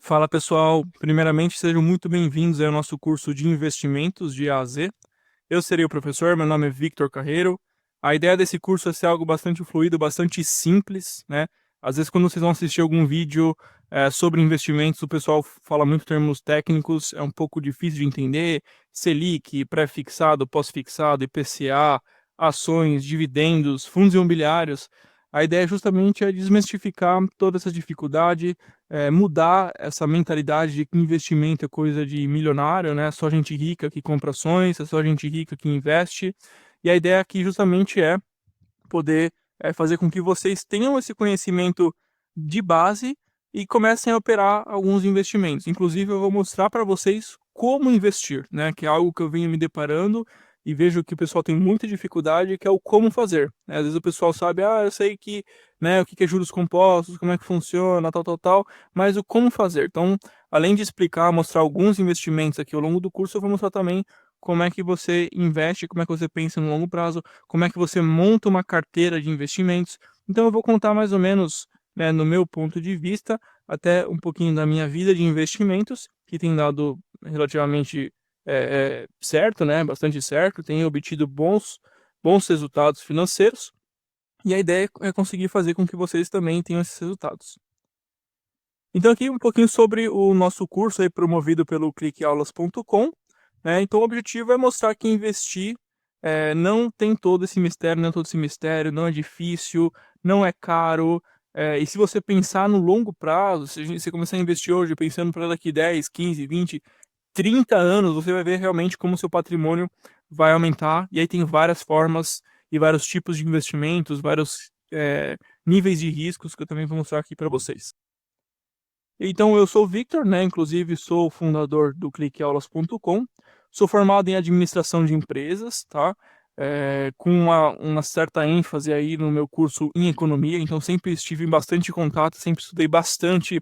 Fala pessoal, primeiramente sejam muito bem-vindos ao nosso curso de investimentos de A a Z. Eu serei o professor, meu nome é Victor Carreiro. A ideia desse curso é ser algo bastante fluido, bastante simples, né? Às vezes quando vocês vão assistir algum vídeo sobre investimentos, o pessoal fala muito termos técnicos, é um pouco difícil de entender. Selic, pré-fixado, pós-fixado, IPCA, ações, dividendos, fundos imobiliários. A ideia justamente é desmistificar toda essa dificuldade, mudar essa mentalidade de que investimento é coisa de milionário, né? Só gente rica que compra ações, é só gente rica que investe. E a ideia aqui justamente é poder fazer com que vocês tenham esse conhecimento de base e comecem a operar alguns investimentos. Inclusive, eu vou mostrar para vocês como investir, né? Que é algo que eu venho me deparando e vejo que o pessoal tem muita dificuldade, que é o como fazer, né? Às vezes o pessoal sabe, eu sei que, né, o que é juros compostos, como é que funciona, tal, tal, tal, mas o como fazer. Então, além de explicar, mostrar alguns investimentos aqui ao longo do curso, eu vou mostrar também como é que você investe, como é que você pensa no longo prazo, como é que você monta uma carteira de investimentos. Então eu vou contar mais ou menos, né, no meu ponto de vista, até um pouquinho da minha vida de investimentos, que tem dado relativamente certo, né, bastante certo, tenho obtido bons resultados financeiros, e a ideia é conseguir fazer com que vocês também tenham esses resultados. Então aqui um pouquinho sobre o nosso curso aí promovido pelo cliqueaulas.com, né? Então o objetivo é mostrar que investir não tem todo esse mistério, não é todo esse mistério, não é difícil, não é caro. E se você pensar no longo prazo, se você começar a investir hoje pensando para daqui 10, 15, 20, 30 anos, você vai ver realmente como o seu patrimônio vai aumentar. E aí tem várias formas e vários tipos de investimentos, vários níveis de riscos que eu também vou mostrar aqui para vocês. Então, eu sou o Victor, né? Inclusive, sou o fundador do cliqueaulas.com. Sou formado em administração de empresas, tá? Com uma certa ênfase aí no meu curso em economia. Então, sempre estive em bastante contato, sempre estudei bastante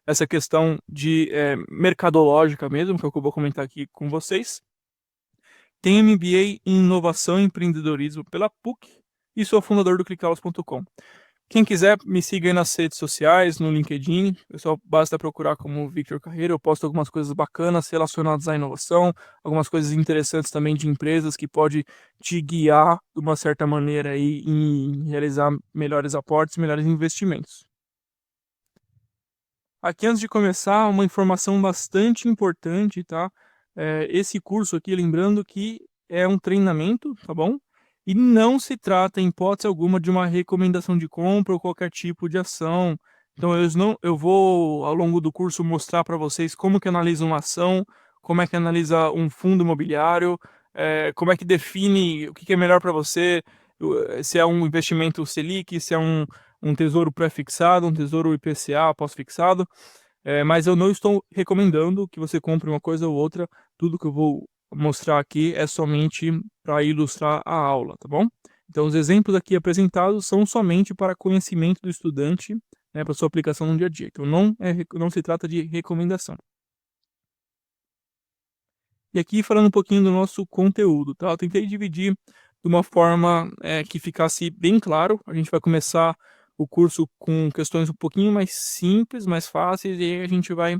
essa questão de mercadológica mesmo, que é o que eu vou comentar aqui com vocês. Tenho MBA em inovação e empreendedorismo pela PUC e sou fundador do cliqueaulas.com. Quem quiser, me siga aí nas redes sociais, no LinkedIn. Só basta procurar como Victor Carreira. Eu posto algumas coisas bacanas relacionadas à inovação, algumas coisas interessantes também de empresas que pode te guiar de uma certa maneira aí em realizar melhores aportes, melhores investimentos. Aqui, antes de começar, uma informação bastante importante, tá? Esse curso aqui, lembrando que é um treinamento, tá bom? E não se trata, em hipótese alguma, de uma recomendação de compra ou qualquer tipo de ação. Então, eu vou, ao longo do curso, mostrar para vocês como que analisa uma ação, como é que analisa um fundo imobiliário, como é que define o que é melhor para você, se é um investimento Selic, se é um tesouro pré-fixado, um tesouro IPCA pós-fixado, mas eu não estou recomendando que você compre uma coisa ou outra. Tudo que eu vou mostrar aqui é somente para ilustrar a aula, tá bom? Então, os exemplos aqui apresentados são somente para conhecimento do estudante, né, para sua aplicação no dia a dia. Então, não se trata de recomendação. E aqui falando um pouquinho do nosso conteúdo, tá? Eu tentei dividir de uma forma que ficasse bem claro. A gente vai começar o curso com questões um pouquinho mais simples, mais fáceis, e aí a gente vai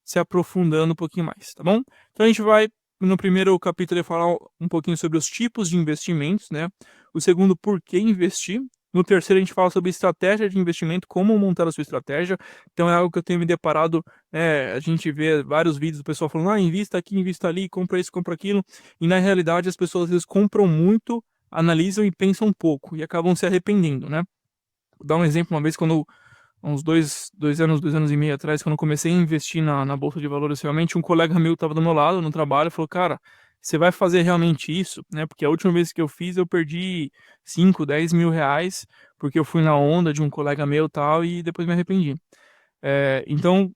se aprofundando um pouquinho mais, tá bom? Então a gente vai, no primeiro capítulo, falar um pouquinho sobre os tipos de investimentos, né? O segundo, por que investir. No terceiro, a gente fala sobre estratégia de investimento, como montar a sua estratégia. Então é algo que eu tenho me deparado, a gente vê vários vídeos do pessoal falando, invista aqui, invista ali, compra isso, compra aquilo. E na realidade as pessoas às vezes compram muito, analisam e pensam um pouco e acabam se arrependendo, né? Vou dar um exemplo, uma vez quando, há uns 2 anos e meio atrás, quando eu comecei a investir na Bolsa de Valores, realmente um colega meu estava do meu lado no trabalho e falou, cara, você vai fazer realmente isso? Né? Porque a última vez que eu fiz, eu perdi 5, 10 mil reais, porque eu fui na onda de um colega meu e tal, e depois me arrependi. Então,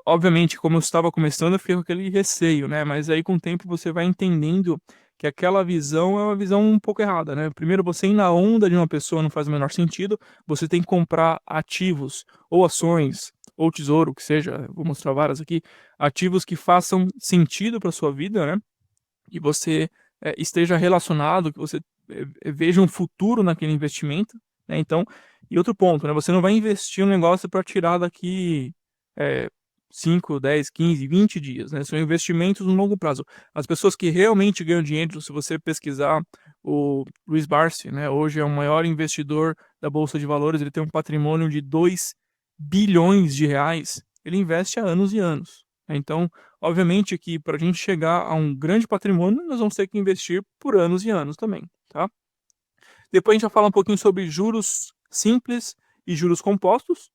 obviamente, como eu estava começando, eu fiquei com aquele receio, né? Mas aí com o tempo você vai entendendo que aquela visão é uma visão um pouco errada, né? Primeiro, você ir na onda de uma pessoa não faz o menor sentido. Você tem que comprar ativos, ou ações, ou tesouro, que seja, vou mostrar várias aqui, ativos que façam sentido para sua vida, né? Que você esteja relacionado, que você veja um futuro naquele investimento, né? Então, e outro ponto, né? Você não vai investir um negócio para tirar daqui 5, 10, 15, 20 dias, né? São investimentos no longo prazo. As pessoas que realmente ganham dinheiro, se você pesquisar o Luiz Barsi, né? Hoje é o maior investidor da Bolsa de Valores, ele tem um patrimônio de 2 bilhões de reais, ele investe há anos e anos. Então, obviamente que para a gente chegar a um grande patrimônio, nós vamos ter que investir por anos e anos também, tá? Depois a gente vai falar um pouquinho sobre juros simples e juros compostos,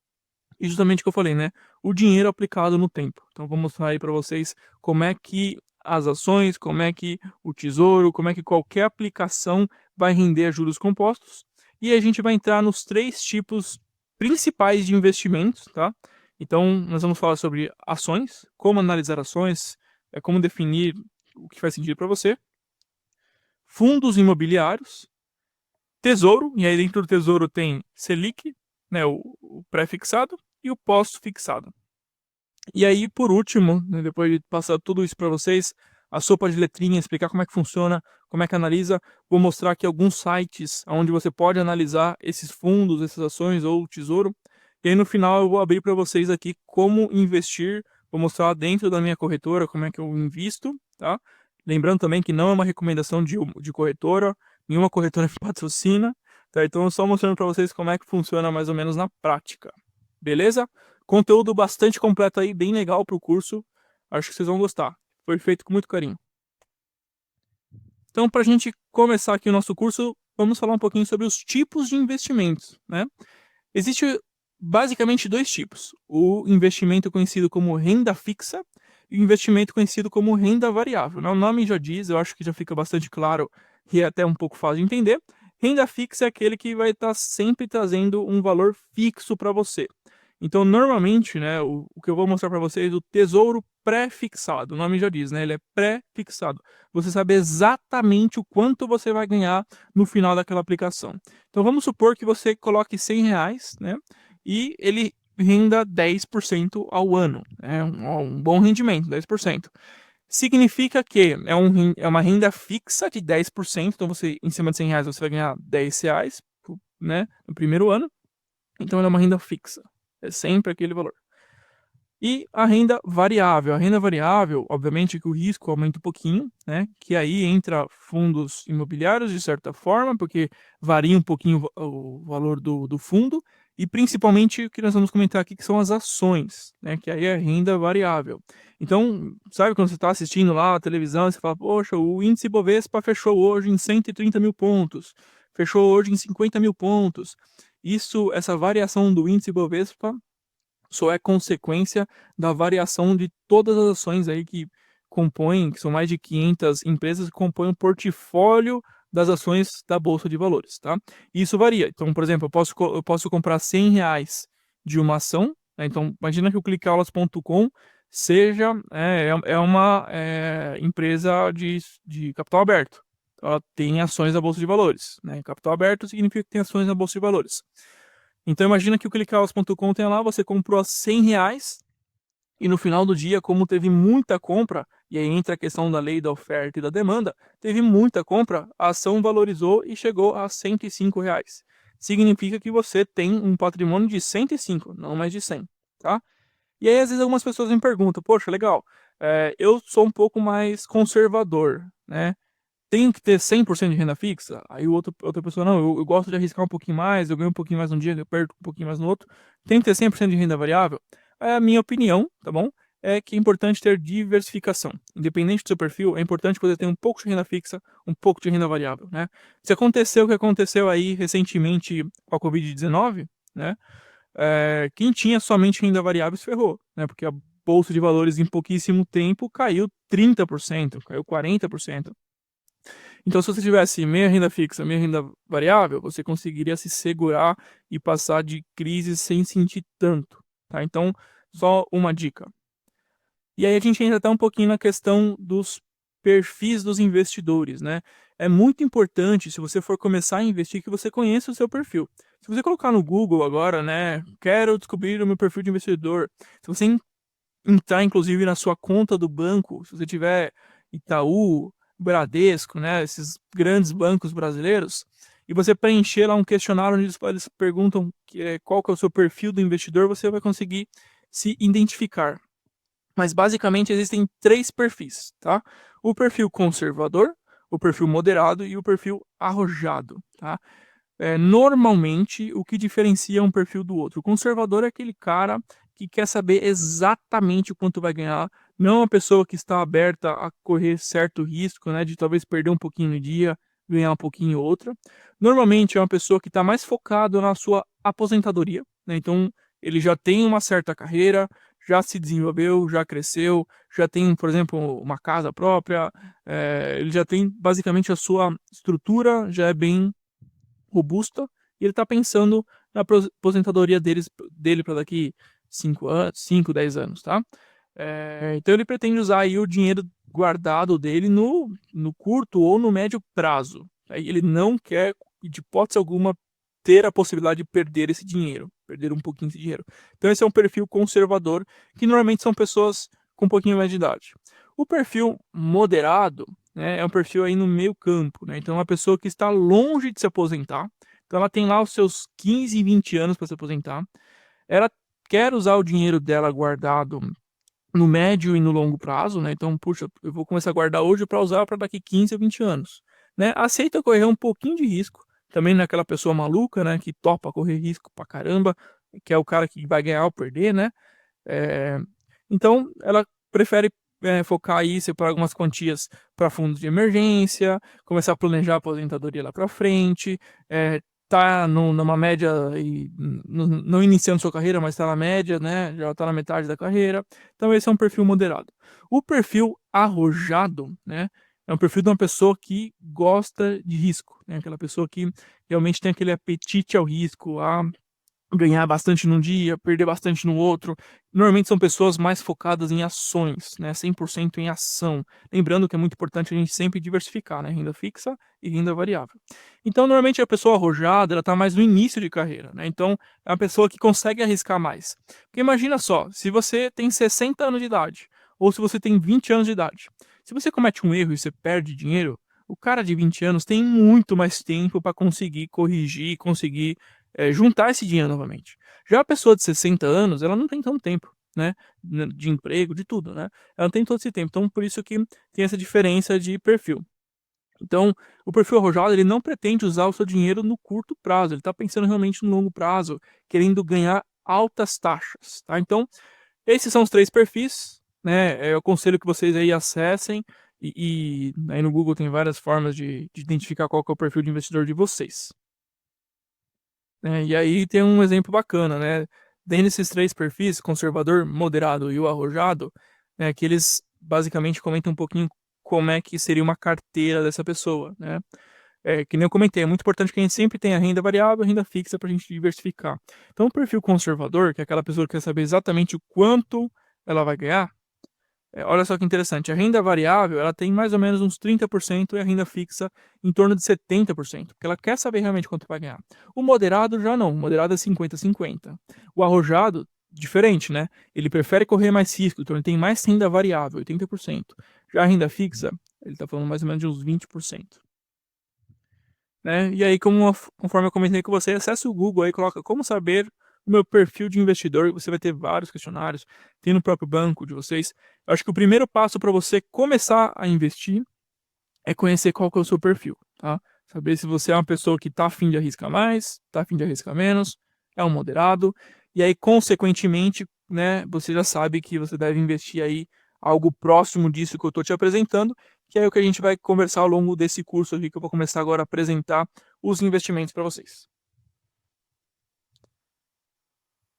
e justamente o que eu falei, né? O dinheiro aplicado no tempo. Então, vou mostrar aí para vocês como é que as ações, como é que o tesouro, como é que qualquer aplicação vai render juros compostos. E a gente vai entrar nos 3 tipos principais de investimentos, tá? Então, nós vamos falar sobre ações, como analisar ações, como definir o que faz sentido para você, fundos imobiliários, tesouro, e aí dentro do tesouro tem Selic, né, o pré-fixado, e o pós-fixado. E aí, por último, né, depois de passar tudo isso para vocês, a sopa de letrinha, explicar como é que funciona, como é que analisa, vou mostrar aqui alguns sites onde você pode analisar esses fundos, essas ações ou o tesouro. E aí no final eu vou abrir para vocês aqui como investir, vou mostrar dentro da minha corretora como é que eu invisto, tá? Lembrando também que não é uma recomendação de corretora, nenhuma corretora me patrocina, tá? Então eu só mostrando para vocês como é que funciona mais ou menos na prática. Beleza? Conteúdo bastante completo aí, bem legal pro curso. Acho que vocês vão gostar. Foi feito com muito carinho. Então, para a gente começar aqui o nosso curso, vamos falar um pouquinho sobre os tipos de investimentos, né? Existe basicamente 2 tipos. O investimento conhecido como renda fixa e o investimento conhecido como renda variável, né? O nome já diz, eu acho que já fica bastante claro e é até um pouco fácil de entender. Renda fixa é aquele que vai estar sempre trazendo um valor fixo para você. Então, normalmente, né, o que eu vou mostrar para vocês é o tesouro pré-fixado. O nome já diz, né? Ele é pré-fixado. Você sabe exatamente o quanto você vai ganhar no final daquela aplicação. Então, vamos supor que você coloque R$ 100, né? E ele renda 10% ao ano. É um bom rendimento, 10%. Significa que é uma renda fixa de 10%. Então, você, em cima de R$ 100, você vai ganhar R$ 10, né? No primeiro ano. Então, ela é uma renda fixa. É sempre aquele valor. E a renda variável. A renda variável, obviamente que o risco aumenta um pouquinho, né? Que aí entra fundos imobiliários, de certa forma, porque varia um pouquinho o valor do fundo. E principalmente o que nós vamos comentar aqui, que são as ações, né? Que aí é renda variável. Então, sabe quando você está assistindo lá a televisão e você fala, poxa, o índice Bovespa fechou hoje em 130 mil pontos. Fechou hoje em 50 mil pontos. Essa variação do índice Bovespa só é consequência da variação de todas as ações aí que compõem, que são mais de 500 empresas que compõem o portfólio das ações da Bolsa de Valores, tá? E isso varia. Então, por exemplo, eu posso comprar R$ 100 de uma ação, né? Então, imagina que o clickaulas.com seja uma empresa de capital aberto. Ela tem ações da Bolsa de Valores, né? Capital aberto significa que tem ações na Bolsa de Valores. Então imagina que o clickhouse.com tem lá, você comprou a R$ 100 e no final do dia, como teve muita compra, e aí entra a questão da lei da oferta e da demanda, teve muita compra, a ação valorizou e chegou a R$ 105. Significa que você tem um patrimônio de 105, não mais de 100, tá? E aí às vezes algumas pessoas me perguntam, poxa, legal, eu sou um pouco mais conservador, né? Tem que ter 100% de renda fixa? Aí outra pessoa, não, eu gosto de arriscar um pouquinho mais, eu ganho um pouquinho mais um dia, eu perco um pouquinho mais no outro. Tem que ter 100% de renda variável? A minha opinião, tá bom? É que é importante ter diversificação. Independente do seu perfil, é importante você ter um pouco de renda fixa, um pouco de renda variável, né? Se aconteceu o que aconteceu aí recentemente com a Covid-19, né? Quem tinha somente renda variável se ferrou, né? Porque a Bolsa de Valores em pouquíssimo tempo caiu 30%, caiu 40%. Então, se você tivesse meia renda fixa, meia renda variável, você conseguiria se segurar e passar de crise sem sentir tanto, tá? Então, só uma dica. E aí a gente entra até um pouquinho na questão dos perfis dos investidores, né? É muito importante, se você for começar a investir, que você conheça o seu perfil. Se você colocar no Google agora, né? Quero descobrir o meu perfil de investidor. Se você entrar, inclusive, na sua conta do banco, se você tiver Itaú, Bradesco, né, esses grandes bancos brasileiros, e você preencher lá um questionário onde eles perguntam qual que é o seu perfil do investidor, você vai conseguir se identificar. Mas basicamente existem 3 perfis, tá? O perfil conservador, o perfil moderado e o perfil arrojado, tá? Normalmente, o que diferencia um perfil do outro? O conservador é aquele cara que quer saber exatamente quanto vai ganhar, não é uma pessoa que está aberta a correr certo risco, né, de talvez perder um pouquinho no dia, ganhar um pouquinho em outra. Normalmente é uma pessoa que está mais focado na sua aposentadoria, né, então ele já tem uma certa carreira, já se desenvolveu, já cresceu, já tem, por exemplo, uma casa própria, ele já tem basicamente a sua estrutura já é bem robusta, e ele está pensando na aposentadoria dele para daqui 5 anos, 5, 10 anos, tá? Então ele pretende usar aí o dinheiro guardado dele no curto ou no médio prazo. Aí ele não quer, de hipótese alguma, ter a possibilidade de perder esse dinheiro, perder um pouquinho esse dinheiro. Então esse é um perfil conservador, que normalmente são pessoas com um pouquinho mais de idade. O perfil moderado, né, é um perfil aí no meio campo, né? Então é uma pessoa que está longe de se aposentar, então ela tem lá os seus 15, 20 anos para se aposentar, ela quer usar o dinheiro dela guardado no médio e no longo prazo, né? Então, puxa, eu vou começar a guardar hoje para usar para daqui 15 ou 20 anos, né? Aceita correr um pouquinho de risco, também não é aquela pessoa maluca, né, que topa correr risco pra caramba, que é o cara que vai ganhar ou perder, né? É, então, ela prefere focar aí, separar algumas quantias para fundos de emergência, começar a planejar a aposentadoria lá para frente, tá numa média, e, não iniciando sua carreira, mas está na média, né? Já está na metade da carreira. Então, esse é um perfil moderado. O perfil arrojado, né? É um perfil de uma pessoa que gosta de risco, né? Aquela pessoa que realmente tem aquele apetite ao risco, a ganhar bastante num dia, perder bastante no outro. Normalmente são pessoas mais focadas em ações, né? 100% em ação. Lembrando que é muito importante a gente sempre diversificar, né? Renda fixa e renda variável. Então, normalmente a pessoa arrojada, ela está mais no início de carreira, né? Então, é uma pessoa que consegue arriscar mais. Porque imagina só, se você tem 60 anos de idade, ou se você tem 20 anos de idade, se você comete um erro e você perde dinheiro, o cara de 20 anos tem muito mais tempo para conseguir corrigir, conseguir juntar esse dinheiro novamente. Já a pessoa de 60 anos, ela não tem tanto tempo, né? De emprego, de tudo, né? Ela não tem todo esse tempo. Então, por isso que tem essa diferença de perfil. Então, o perfil arrojado, ele não pretende usar o seu dinheiro no curto prazo. Ele está pensando realmente no longo prazo, querendo ganhar altas taxas, tá? Então, esses são os 3 perfis, né? Eu aconselho que vocês aí acessem e aí no Google tem várias formas de identificar qual que é o perfil de investidor de vocês. E aí tem um exemplo bacana, né? Dentro desses 3 perfis, conservador, moderado e o arrojado, né, que eles basicamente comentam um pouquinho como é que seria uma carteira dessa pessoa, né? Que nem eu comentei, é muito importante que a gente sempre tenha renda variável e renda fixa para a gente diversificar. Então, o perfil conservador, que é aquela pessoa que quer saber exatamente o quanto ela vai ganhar, olha só que interessante, a renda variável ela tem mais ou menos uns 30% e a renda fixa em torno de 70%, porque ela quer saber realmente quanto vai ganhar. O moderado já não, o moderado é 50-50. O arrojado, diferente, né? Ele prefere correr mais risco, então ele tem mais renda variável, 80%. Já a renda fixa, ele está falando mais ou menos de uns 20%. Né? E aí, conforme eu comentei com você, acessa o Google aí, coloca como saber o meu perfil de investidor, você vai ter vários questionários, tem no próprio banco de vocês. Eu acho que o primeiro passo para você começar a investir é conhecer qual que é o seu perfil, tá? Saber se você é uma pessoa que está afim de arriscar mais, está afim de arriscar menos, é um moderado, e aí, consequentemente, né, você já sabe que você deve investir aí algo próximo disso que eu estou te apresentando, que é o que a gente vai conversar ao longo desse curso aqui, que eu vou começar agora a apresentar os investimentos para vocês.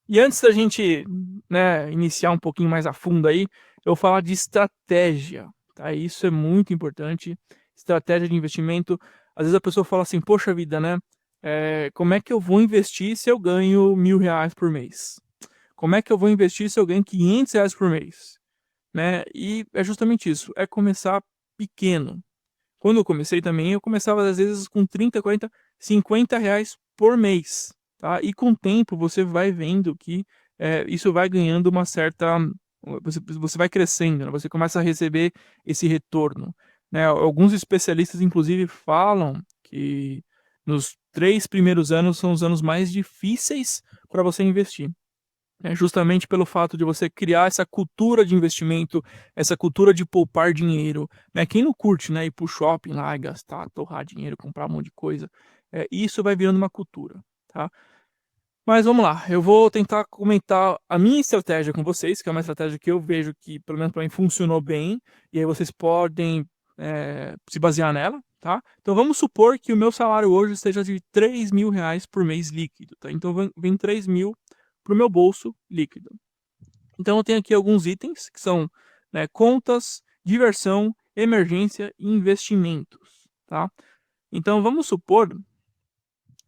E antes da gente, né, iniciar um pouquinho mais a fundo aí, eu vou falar de estratégia, tá? Isso é muito importante. Estratégia de investimento. Às vezes a pessoa fala assim, poxa vida, né? Como é que eu vou investir se eu ganho R$ 1.000 por mês? Como é que eu vou investir se eu ganho R$ 500 por mês? Né? E é justamente isso, é começar pequeno. Quando eu comecei também, eu começava às vezes com 30, 40, R$ 50 por mês, tá? E com o tempo você vai vendo que isso vai ganhando uma certa... Você vai crescendo, né? Você começa a receber esse retorno, né? Alguns especialistas, inclusive, falam que nos 3 primeiros anos são os anos mais difíceis para você investir. Justamente pelo fato de você criar essa cultura de investimento, essa cultura de poupar dinheiro, né? Quem não curte, né, ir para o shopping lá e gastar, torrar dinheiro, comprar um monte de coisa, isso vai virando uma cultura, tá? Mas vamos lá, eu vou tentar comentar a minha estratégia com vocês, que é uma estratégia que eu vejo que, pelo menos para mim, funcionou bem, e aí vocês podem se basear nela, tá? Então vamos supor que o meu salário hoje seja de R$ 3.000 por mês líquido, tá? Então vem 3.000 para o meu bolso líquido. Então eu tenho aqui alguns itens que são, né, contas, diversão, emergência e investimentos, tá? Então vamos supor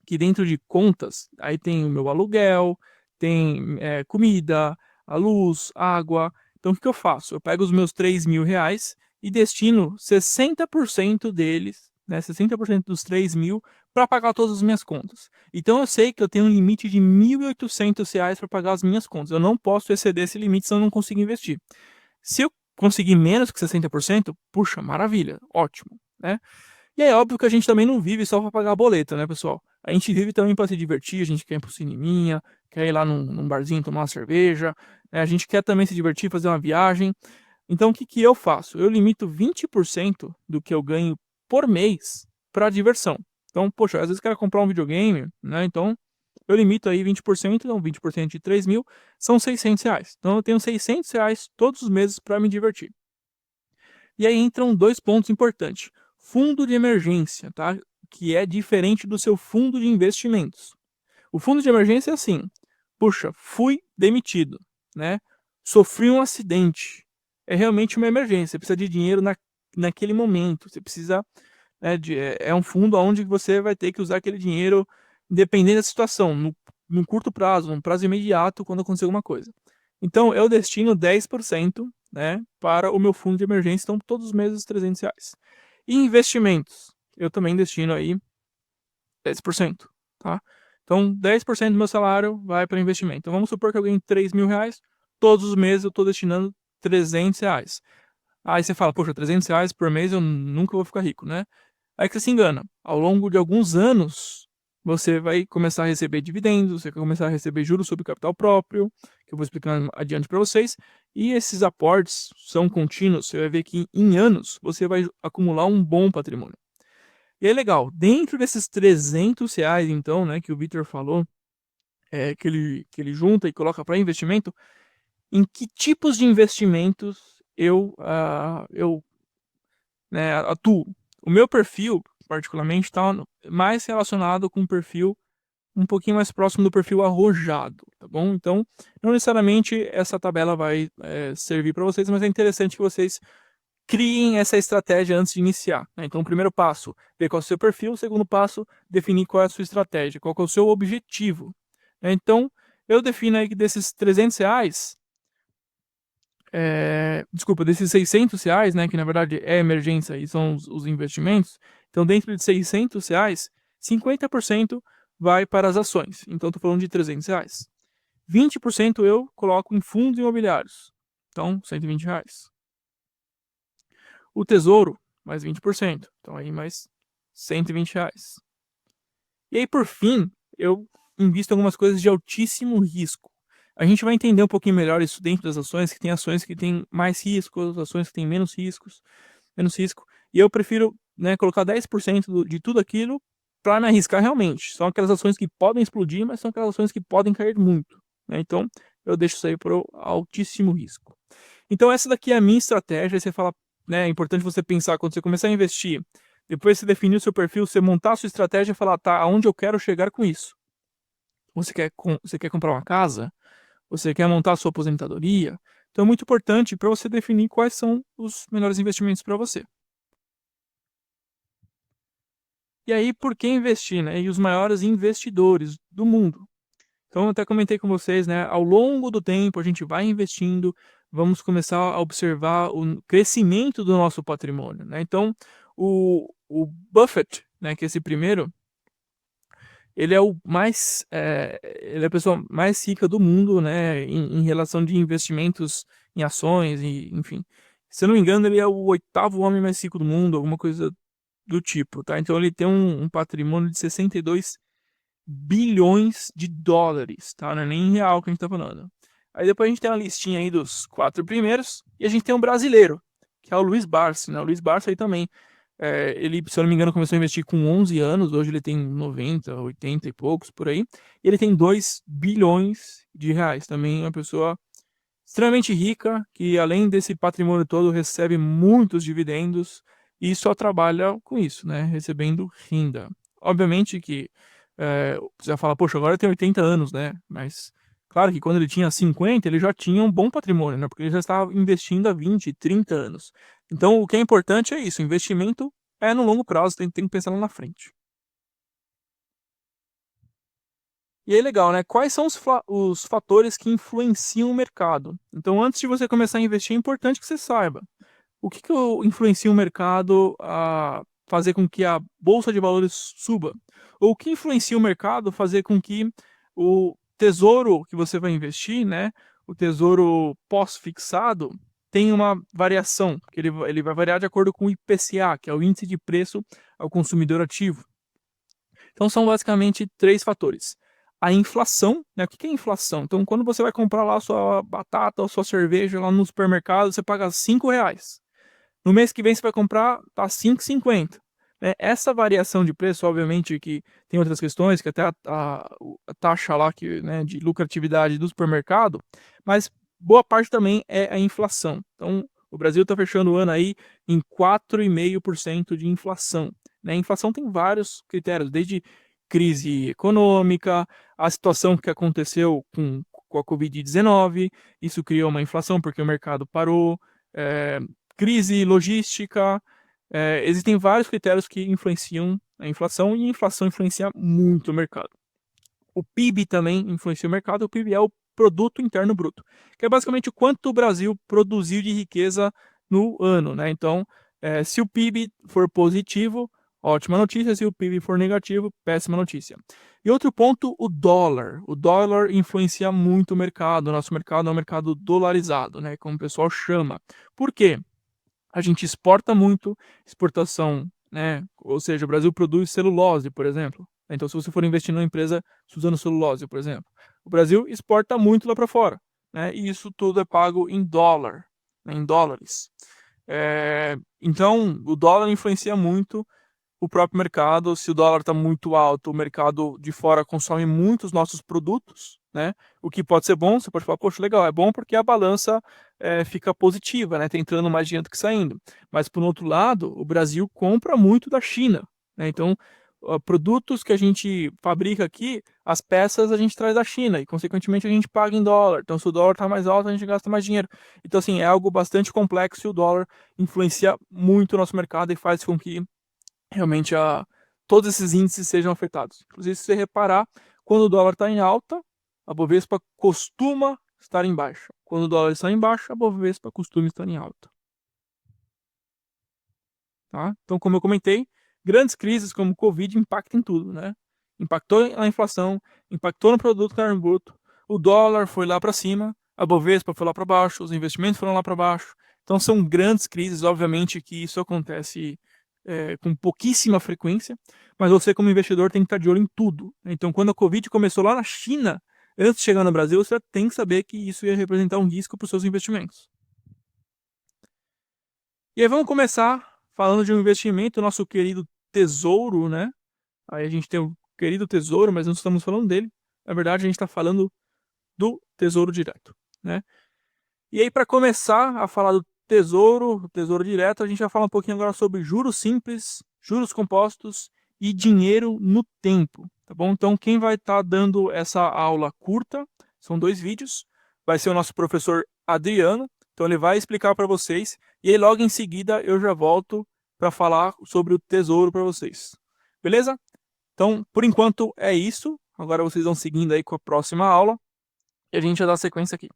que dentro de contas, aí tem o meu aluguel, tem comida, a luz, água. Então o que eu faço? Eu pego os meus R$ 3.000 e destino 60% deles, né, 60% dos 3.000 para pagar todas as minhas contas. Então eu sei que eu tenho um limite de R$ 1.800 para pagar as minhas contas. Eu não posso exceder esse limite, senão eu não consigo investir. Se eu conseguir menos que 60%, puxa, maravilha, ótimo, né? E é óbvio que a gente também não vive só para pagar a boleta, né, pessoal? A gente vive também para se divertir, a gente quer ir pro cineminha, quer ir lá num barzinho tomar uma cerveja, né? A gente quer também se divertir, fazer uma viagem. Então, o que que eu faço? Eu limito 20% do que eu ganho por mês para diversão. Então, poxa, às vezes eu quero comprar um videogame, né? Então, eu limito aí 20%, então 20% de 3.000 são R$ 600. Então, eu tenho R$ 600 todos os meses para me divertir. E aí entram dois pontos importantes. Fundo de emergência, tá? Que é diferente do seu fundo de investimentos. O fundo de emergência é assim: puxa, fui demitido, né? Sofri um acidente. É realmente uma emergência. Você precisa de dinheiro naquele momento. Você precisa, né, é um fundo onde você vai ter que usar aquele dinheiro dependendo da situação, no curto prazo, no prazo imediato, quando acontecer alguma coisa. Então, eu destino 10%, né, para o meu fundo de emergência, então todos os meses R$ 300. E investimentos, eu também destino aí 10%, tá? Então, 10% do meu salário vai para investimento. Então, vamos supor que eu ganhe R$ 3.000, todos os meses eu estou destinando R$ 300. Aí você fala, poxa, R$ 300 por mês eu nunca vou ficar rico, né? Aí que você se engana. Ao longo de alguns anos, você vai começar a receber dividendos, você vai começar a receber juros sobre o capital próprio, que eu vou explicando adiante para vocês. E esses aportes são contínuos. Você vai ver que em anos você vai acumular um bom patrimônio. E é legal, dentro desses R$ 300, então, né, que o Victor falou, que ele junta e coloca para investimento, em que tipos de investimentos eu né, atuo? O meu perfil, particularmente, está mais relacionado com um perfil um pouquinho mais próximo do perfil arrojado, tá bom? Então, não necessariamente essa tabela vai servir para vocês, mas é interessante que vocês criem essa estratégia antes de iniciar, né? Então, o primeiro passo, ver qual é o seu perfil. O segundo passo, definir qual é a sua estratégia, qual é o seu objetivo, né? Então, eu defino aí que desses R$ 300, desculpa, desses R$ 600, né, que na verdade é emergência e são os investimentos. Então, dentro de R$ 600, 50% vai para as ações. Então, estou falando de R$ 300. 20% eu coloco em fundos imobiliários. Então, R$ 120. O tesouro, mais 20%. Então, aí mais R$ 120. E aí, por fim, eu invisto em algumas coisas de altíssimo risco. A gente vai entender um pouquinho melhor isso dentro das ações, que tem ações que têm mais riscos, ações que têm menos riscos, menos risco. E eu prefiro, né, colocar 10% de tudo aquilo para me arriscar realmente. São aquelas ações que podem explodir, mas são aquelas ações que podem cair muito, né? Então, eu deixo isso aí para o altíssimo risco. Então, essa daqui é a minha estratégia. Aí você fala, né, é importante você pensar quando você começar a investir. Depois você definir o seu perfil, você montar a sua estratégia e falar, tá, aonde eu quero chegar com isso? Você quer comprar uma casa? Você quer montar a sua aposentadoria? Então é muito importante para você definir quais são os melhores investimentos para você. E aí, por que investir, né? E os maiores investidores do mundo. Então, eu até comentei com vocês, né? Ao longo do tempo, a gente vai investindo, vamos começar a observar o crescimento do nosso patrimônio, né? Então, o Buffett, né? Que é esse primeiro, ele é ele é a pessoa mais rica do mundo, né? Em relação de investimentos em ações e, enfim. Se eu não me engano, ele é o oitavo homem mais rico do mundo, alguma coisa do tipo, tá? Então, ele tem um patrimônio de 62 bilhões de dólares, tá? Não é nem em real que a gente tá falando. Aí depois a gente tem uma listinha aí dos 4 primeiros, e a gente tem um brasileiro, que é o Luiz Barsi, né? O Luiz Barsi aí também, ele, se eu não me engano, começou a investir com 11 anos, hoje ele tem 90, 80 e poucos, por aí, e ele tem 2 bilhões de reais, também é uma pessoa extremamente rica, que além desse patrimônio todo, recebe muitos dividendos, e só trabalha com isso, né? Recebendo renda. Obviamente que você vai falar, poxa, agora tem 80 anos, né? Mas claro que quando ele tinha 50, ele já tinha um bom patrimônio, né? Porque ele já estava investindo há 20, 30 anos. Então, o que é importante é isso, investimento é no longo prazo, tem que pensar lá na frente. E aí, legal, né? Quais são os fatores que influenciam o mercado? Então, antes de você começar a investir, é importante que você saiba o que influencia o mercado a fazer com que a bolsa de valores suba? Ou o que influencia o mercado a fazer com que o tesouro que você vai investir, né, o tesouro pós-fixado, tenha uma variação, que ele vai variar de acordo com o IPCA, que é o índice de preço ao consumidor ativo. Então são basicamente 3 fatores. A inflação, né? O que é inflação? Então, quando você vai comprar lá a sua batata ou sua cerveja lá no supermercado, você paga R$ 5. No mês que vem você vai comprar, tá 5,50. Né? Essa variação de preço, obviamente, que tem outras questões, que até a taxa lá que, né, de lucratividade do supermercado, mas boa parte também é a inflação. Então, o Brasil está fechando o ano aí em 4,5% de inflação. Né? A inflação tem vários critérios, desde crise econômica, a situação que aconteceu com a Covid-19, isso criou uma inflação porque o mercado parou, é, crise logística, existem vários critérios que influenciam a inflação e a inflação influencia muito o mercado. O PIB também influencia o mercado, o PIB é o Produto Interno Bruto, que é basicamente o quanto o Brasil produziu de riqueza no ano, né? Então, se o PIB for positivo, ótima notícia, se o PIB for negativo, péssima notícia. E outro ponto, o dólar. O dólar influencia muito o mercado, o nosso mercado é um mercado dolarizado, né? Como o pessoal chama. Por quê? A gente exporta muito, exportação, né? Ou seja, o Brasil produz celulose, por exemplo. Então, se você for investir numa empresa usando celulose, por exemplo, o Brasil exporta muito lá para fora, né? E isso tudo é pago em dólar, né? Em dólares. Então, o dólar influencia muito o próprio mercado. Se o dólar está muito alto, o mercado de fora consome muitos nossos produtos, né? O que pode ser bom, você pode falar, poxa, legal, é bom porque a balança fica positiva, né? Tá entrando mais dinheiro do que saindo. Mas, por outro lado, o Brasil compra muito da China, né? Então, produtos que a gente fabrica aqui, as peças a gente traz da China e, consequentemente, a gente paga em dólar. Então, se o dólar está mais alto, a gente gasta mais dinheiro. Então, assim, é algo bastante complexo e o dólar influencia muito o nosso mercado e faz com que realmente todos esses índices sejam afetados. Inclusive, se você reparar, quando o dólar está em alta, a Bovespa costuma estar em baixa. Quando o dólar está em baixa, a Bovespa costuma estar em alta. Tá? Então, como eu comentei, grandes crises como o Covid impactam em tudo, né? Impactou na inflação, impactou no produto carne bruto, o dólar foi lá para cima, a Bovespa foi lá para baixo, os investimentos foram lá para baixo. Então, são grandes crises, obviamente que isso acontece com pouquíssima frequência, mas você, como investidor, tem que estar de olho em tudo. Então, quando a Covid começou lá na China, antes de chegar no Brasil, você tem que saber que isso ia representar um risco para os seus investimentos. E aí vamos começar falando de um investimento, nosso querido tesouro, né? Aí a gente tem o querido tesouro, mas não estamos falando dele. Na verdade, a gente está falando do tesouro direto, né? E aí, para começar a falar do tesouro direto, a gente vai falar um pouquinho agora sobre juros simples, juros compostos e dinheiro no tempo, tá bom? Então, quem vai estar dando essa aula curta, são 2 vídeos, vai ser o nosso professor Adriano, então ele vai explicar para vocês, e aí logo em seguida eu já volto para falar sobre o tesouro para vocês. Beleza? Então, por enquanto é isso, agora vocês vão seguindo aí com a próxima aula, e a gente já dá sequência aqui.